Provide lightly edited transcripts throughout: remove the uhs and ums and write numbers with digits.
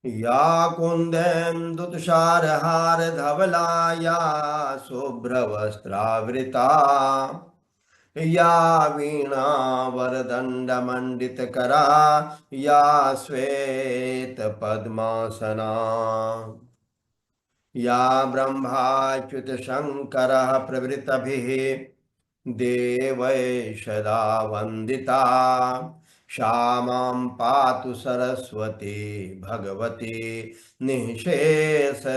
या कुन्देन्दुतुषारहार धवला या शुभ्रवस्त्रावृता या वीणावरदण्डमण्डितकरा या श्वेतपद्मासना या ब्रह्माच्युतशङ्करः प्रभृतभिः देवैः सदा वन्दिता सा मां पातु सरस्वती भगवती निःशेषजाड्यापहा।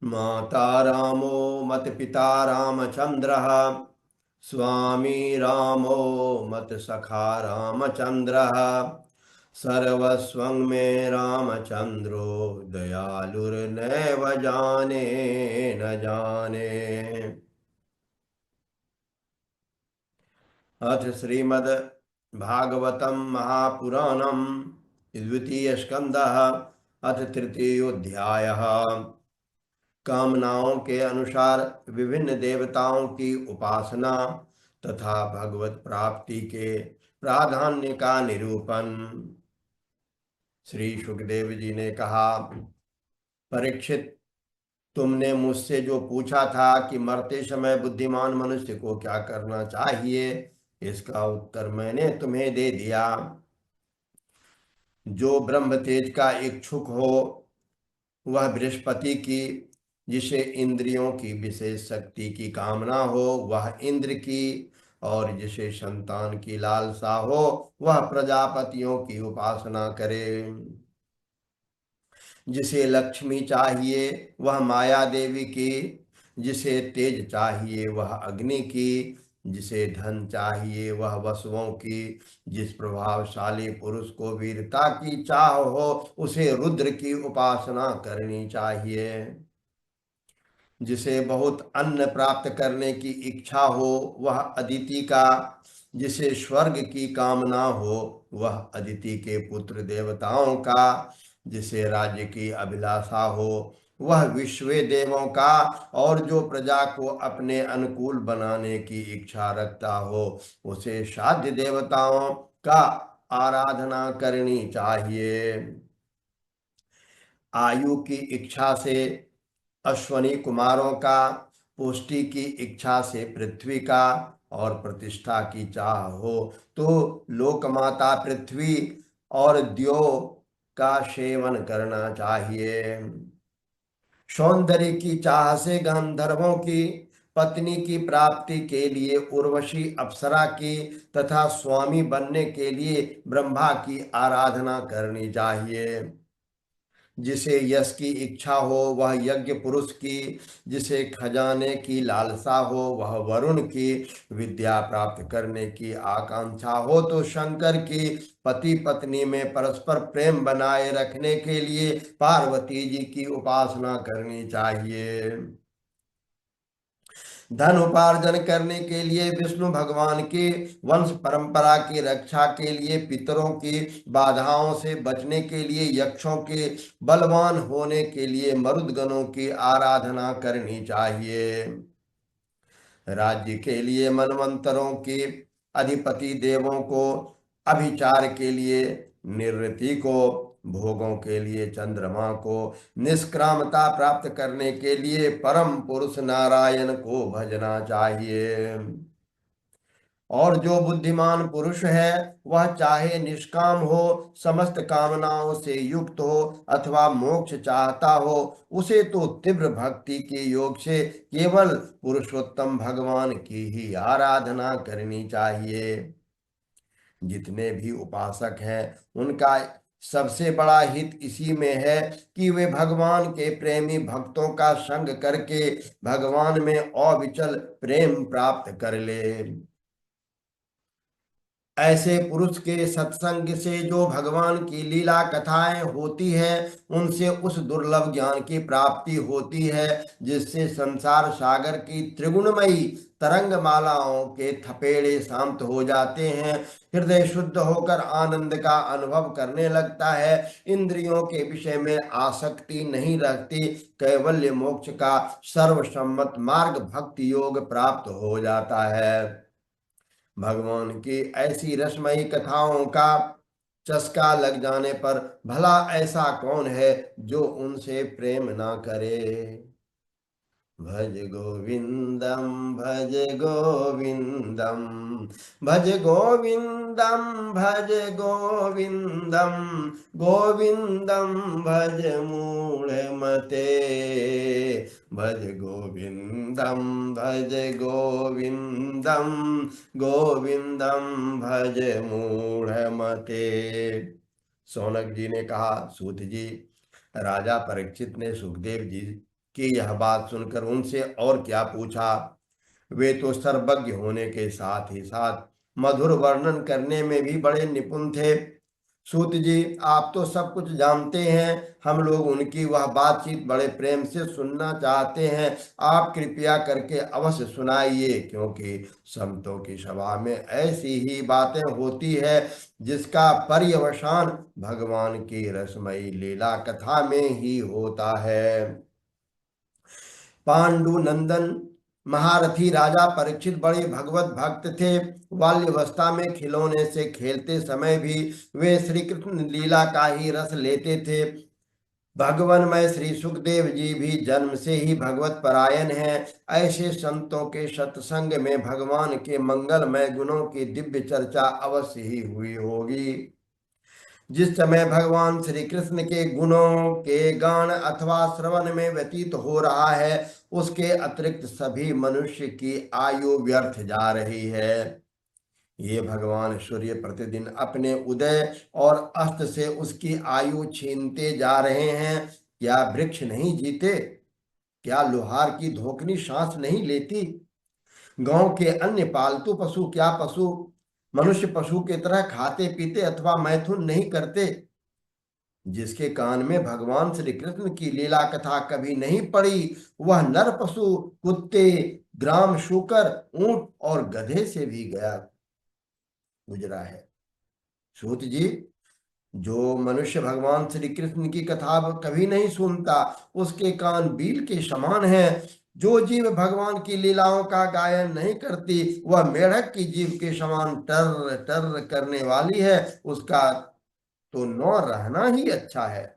माता रामो मत्पिता रामचन्द्रः स्वामी रामो मत्सखा रामचन्द्रः सर्वस्वं मे रामचन्द्रो दयालुर्नैव जाने न जाने। अथ श्रीमद् भागवतं महापुराणं द्वितीय स्कंदः अथ तृतीयोऽध्यायः। कामनाओं के अनुसार विभिन्न देवताओं की उपासना तथा भगवत प्राप्ति के प्राधान्य का निरूपण। श्री सुखदेव जी ने कहा, परीक्षित, तुमने मुझसे जो पूछा था कि मरते समय बुद्धिमान मनुष्य को क्या करना चाहिए, इसका उत्तर मैंने तुम्हें दे दिया। जो ब्रह्म तेज का इच्छुक हो वह बृहस्पति की, जिसे इंद्रियों की विशेष शक्ति की कामना हो वह इंद्र की, और जिसे संतान की लालसा हो वह प्रजापतियों की उपासना करे। जिसे लक्ष्मी चाहिए वह माया देवी की, जिसे तेज चाहिए वह अग्नि की, जिसे धन चाहिए वह वसुओं की, जिस प्रभावशाली पुरुष को वीरता की चाह हो उसे रुद्र की उपासना करनी चाहिए। जिसे बहुत अन्न प्राप्त करने की इच्छा हो वह अदिति का, जिसे स्वर्ग की कामना हो वह अदिति के पुत्र देवताओं का, जिसे राज्य की अभिलाषा हो वह विश्व देवों का, और जो प्रजा को अपने अनुकूल बनाने की इच्छा रखता हो उसे साध्य देवताओं का आराधना करनी चाहिए। आयु की इच्छा से अश्वनी कुमारों का, पुष्टि की इच्छा से पृथ्वी का, और प्रतिष्ठा की चाह हो तो लोकमाता पृथ्वी और द्यो का सेवन करना चाहिए। सौंदर्य की चाह से गंधर्वों की, पत्नी की प्राप्ति के लिए उर्वशी अप्सरा की, तथा स्वामी बनने के लिए ब्रह्मा की आराधना करनी चाहिए। जिसे यश की इच्छा हो वह यज्ञ पुरुष की, जिसे खजाने की लालसा हो वह वरुण की, विद्या प्राप्त करने की आकांक्षा हो तो शंकर की, पति पत्नी में परस्पर प्रेम बनाए रखने के लिए पार्वती जी की उपासना करनी चाहिए। धन उपार्जन करने के लिए विष्णु भगवान की, वंश परंपरा की रक्षा के लिए पितरों की, बाधाओं से बचने के लिए यक्षों के, बलवान होने के लिए मरुदगणों की आराधना करनी चाहिए। राज्य के लिए मनवंतरों की, अधिपति देवों को, अभिचार के लिए निवृत्ति को, भोगों के लिए चंद्रमा को, निष्क्रामता प्राप्त करने के लिए परम पुरुष नारायण को भजना चाहिए। और जो बुद्धिमान पुरुष है वह चाहे निष्काम हो, समस्त कामनाओं से युक्त हो अथवा मोक्ष चाहता हो, उसे तो तीव्र भक्ति के योग से केवल पुरुषोत्तम भगवान की ही आराधना करनी चाहिए। जितने भी उपासक हैं उनका सबसे बड़ा हित इसी में है कि वे भगवान के प्रेमी भक्तों का संग करके भगवान में अविचल प्रेम प्राप्त कर ले। ऐसे पुरुष के सत्संग से जो भगवान की लीला कथाएं होती है उनसे उस दुर्लभ ज्ञान की प्राप्ति होती है जिससे संसार सागर की त्रिगुणमयी तरंग मालाओं के थपेड़े शांत हो जाते हैं। हृदय शुद्ध होकर आनंद का अनुभव करने लगता है। इंद्रियों के विषय में आसक्ति नहीं रखती। कैवल्य मोक्ष का सर्वसम्मत मार्ग भक्ति योग प्राप्त हो जाता है। भगवान की ऐसी रसमयी कथाओं का चस्का लग जाने पर भला ऐसा कौन है जो उनसे प्रेम ना करे। भज गोविंदम भज गोविंदम भज गोविंदम भज गोविंदम गोविंदम भज मूढ़मते। भज गोविंदम भज गोविंदम गोविंदम भज मूढ़मते। सौनक जी ने कहा, सूत जी, राजा परीक्षित ने सुखदेव जी की यह बात सुनकर उनसे और क्या पूछा। वे तो सर्वज्ञ होने के साथ ही साथ मधुर वर्णन करने में भी बड़े निपुण थे। सूत जी, आप तो सब कुछ जानते हैं, हम लोग उनकी वह बातचीत बड़े प्रेम से सुनना चाहते हैं। आप कृपया करके अवश्य सुनाइए, क्योंकि संतों की सभा में ऐसी ही बातें होती है जिसका पर्यवसान भगवान की रसमयी लीला कथा में ही होता है। पांडु नंदन महारथी राजा परीक्षित बड़े भगवत भक्त थे। बाल्यावस्था में खिलौने से खेलते समय भी वे श्री कृष्ण लीला का ही रस लेते थे। भगवानमय श्री सुखदेव जी भी जन्म से ही भगवत परायण हैं। ऐसे संतों के सत्संग में भगवान के मंगलमय गुणों की दिव्य चर्चा अवश्य ही हुई होगी। जिस समय भगवान श्री कृष्ण के गुणों के गान अथवा श्रवण में व्यतीत हो रहा है, उसके अतिरिक्त सभी मनुष्य की आयु व्यर्थ जा रही है। ये भगवान सूर्य प्रतिदिन अपने उदय और अस्त से उसकी आयु छीनते जा रहे हैं। क्या वृक्ष नहीं जीते? क्या लोहार की धोकनी सांस नहीं लेती? गांव के अन्य पालतू पशु, क्या पशु मनुष्य पशु की तरह खाते पीते अथवा मैथुन नहीं करते? जिसके कान में भगवान श्री कृष्ण की लीला कथा कभी नहीं पड़ी, वह नर पशु कुत्ते, ग्राम शूकर, ऊंट और गधे से भी गया गुजरा है। सूत जी, जो मनुष्य भगवान श्री कृष्ण की कथा कभी नहीं सुनता, उसके कान बील के समान है। जो जीव भगवान की लीलाओं का गायन नहीं करती, वह मेढक की जीव के समान टर टर करने वाली है। उसका तो न रहना ही अच्छा है।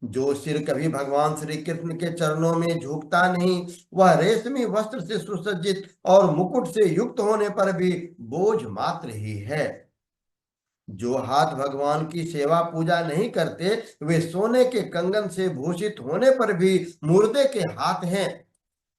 जो सिर कभी भगवान श्री कृष्ण के चरणों में झुकता नहीं, वह रेशमी वस्त्र से सुसज्जित और मुकुट से युक्त होने पर भी बोझ मात्र ही है। जो हाथ भगवान की सेवा पूजा नहीं करते, वे सोने के कंगन से भूषित होने पर भी मुर्दे के हाथ हैं।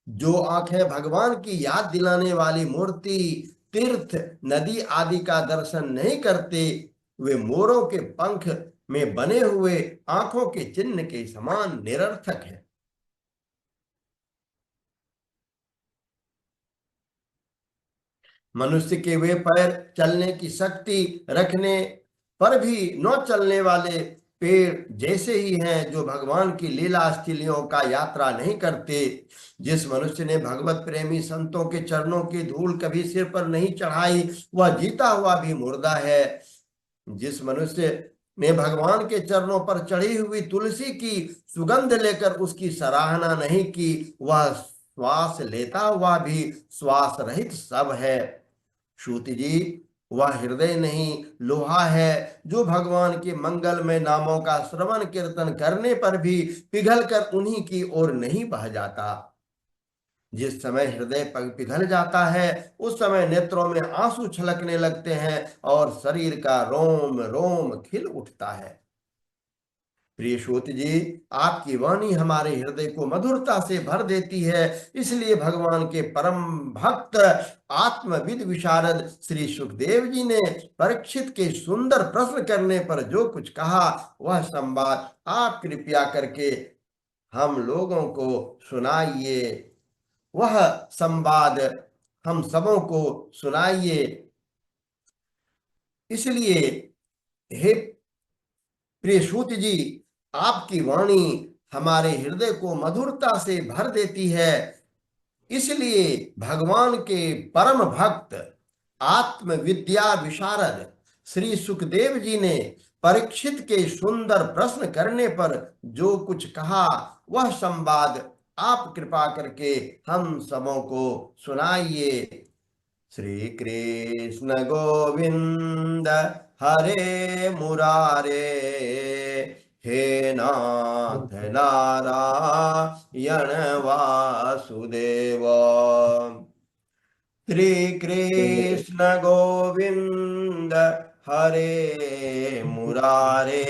जो आंखें भगवान की याद दिलाने वाली मूर्ति, तीर्थ, नदी आदि का दर्शन नहीं करते, वे मोरों के पंख में बने हुए आंखों के चिन्ह के समान निरर्थक है। मनुष्य के वे पैर चलने की शक्ति रखने पर भी न चलने वाले पेड़ जैसे ही हैं, जो भगवान की लीला स्थलियों का यात्रा नहीं करते। जिस मनुष्य ने भगवत प्रेमी संतों के चरणों की धूल कभी सिर पर नहीं चढ़ाई, वह जीता हुआ भी मुर्दा है। जिस मनुष्य ने भगवान के चरणों पर चढ़ी हुई तुलसी की सुगंध लेकर उसकी सराहना नहीं की, वह श्वास लेता हुआ भी श्वास रहित सब है। श्रुति जी, वह हृदय नहीं लोहा है, जो भगवान के मंगलमय नामों का श्रवण कीर्तन करने पर भी पिघल कर उन्हीं की ओर नहीं बह जाता। जिस समय हृदय पिघल जाता है, उस समय नेत्रों में आंसू छलकने लगते हैं और शरीर का रोम रोम खिल उठता है। प्रिय श्रोत जी, आपकी वाणी हमारे हृदय को मधुरता से भर देती है। इसलिए भगवान के परम भक्त आत्मविद विशारद श्री सुखदेव जी ने परीक्षित के सुंदर प्रश्न करने पर जो कुछ कहा, वह संवाद आप कृपया करके हम लोगों को सुनाइए। वह संवाद हम सबों को सुनाइए। इसलिए हे प्रिय सूत जी, आपकी वाणी हमारे हृदय को मधुरता से भर देती है। इसलिए भगवान के परम भक्त आत्म विद्या विशारद श्री सुखदेव जी ने परीक्षित के सुंदर प्रश्न करने पर जो कुछ कहा, वह संवाद आप कृपा करके हम सबों को सुनाइए। श्री कृष्ण गोविंद हरे मुरारे, हे नाथ नारायण वासुदेव। श्री कृष्ण गोविंद हरे मुरारे,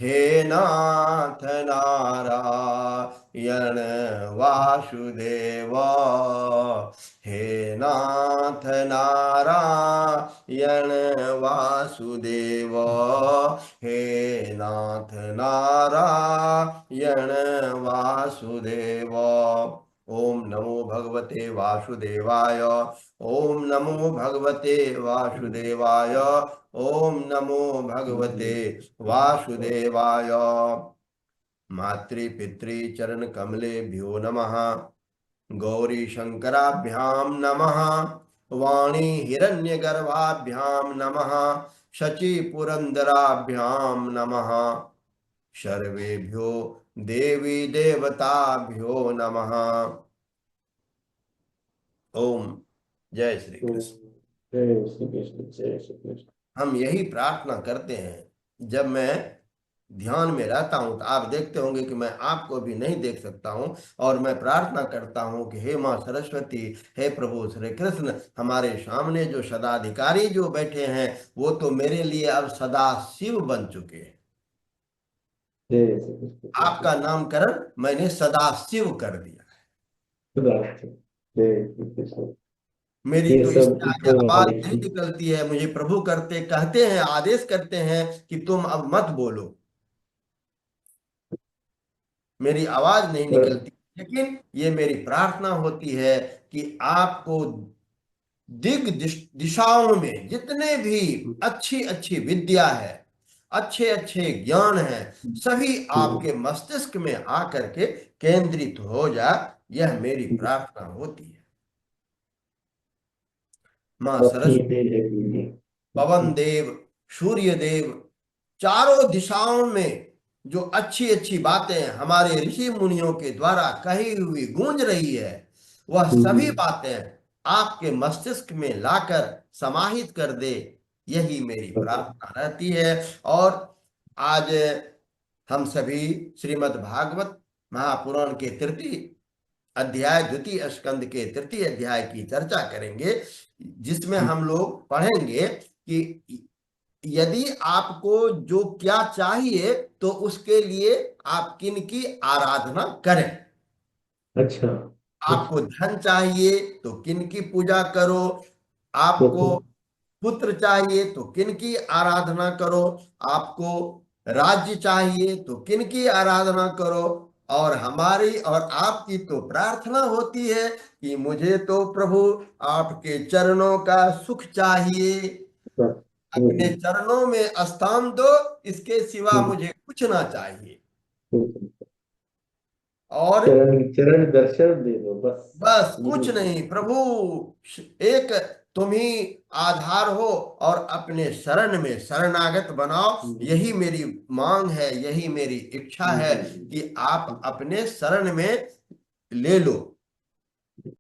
हे नाथ नारायण वासुदेव, हे नाथ नारायण वासुदेव, हे नाथ नारायण वासुदेव। ओम नमो भगवते वासुदेवाय, ओम नमो भगवते वासुदेवाय, ओम नमो भगवते वासुदेवाय। मातृ पितृ चरण कमलेभ्यो नमः, गौरी शंकराभ्यां नमः, वाणी हिरण्यगर्भाभ्यां नमः, शची पुरंदराभ्यां नमः, सर्वेभ्यो देवी देवताभ्यो नमः। ओम जय श्री कृष्ण। जय श्री कृष्ण, जय श्री कृष्ण। हम यही प्रार्थना करते हैं। जब मैं ध्यान में रहता हूं तो आप देखते होंगे कि मैं आपको भी नहीं देख सकता हूं, और मैं प्रार्थना करता हूं कि हे मां सरस्वती, हे प्रभु श्री कृष्ण, हमारे सामने जो सदाधिकारी जो बैठे हैं वो तो मेरे लिए अब सदा शिव बन चुके हैं। जय श्री कृष्ण, जय आपका नामकरण मैंने सदा शिव कर दिया। श्री जय श्री कृष्ण। मेरी ये तो सब इससे आगे ऊपर आवाज वाले नहीं निकलती है। मुझे प्रभु करते कहते हैं, आदेश करते हैं कि तुम अब मत बोलो, मेरी आवाज नहीं पर निकलती। लेकिन ये मेरी प्रार्थना होती है कि आपको दिशाओं में जितने भी अच्छी अच्छी विद्या है, अच्छे अच्छे ज्ञान है, सभी आपके मस्तिष्क में आकर के केंद्रित हो जाए, यह मेरी प्रार्थना होती है। मां आपकी सरस्वती, देर है दीदी। पवन देव, सूर्य देव, चारों दिशाओं में जो अच्छी अच्छी बातें हमारे ऋषि मुनियों के द्वारा कही हुई गूंज रही है, वह सभी बातें आपके मस्तिष्क में लाकर समाहित कर दे, यही मेरी प्रार्थना रहती है। और आज हम सभी श्रीमद् भागवत महापुराण के तृतीय अध्याय, द्वितीय स्कंद के तृतीय अध्याय की चर्चा करेंगे, जिसमें हम लोग पढ़ेंगे कि यदि आपको जो क्या चाहिए तो उसके लिए आप किन की आराधना करें। अच्छा। आपको धन चाहिए तो किन की पूजा करो, आपको पुत्र चाहिए तो किन की आराधना करो, आपको राज्य चाहिए तो किन की आराधना करो। और हमारी और आपकी तो प्रार्थना होती है कि मुझे तो प्रभु आपके चरणों का सुख चाहिए, अपने चरणों में स्थान दो, इसके सिवा मुझे कुछ ना चाहिए। और चरण चरण दर्शन दे दो बस। बस कुछ यही नहीं प्रभु, एक तुम ही आधार हो और अपने शरण में शरणागत बनाओ, यही मेरी मांग है, यही मेरी इच्छा है कि आप अपने शरण में ले लो।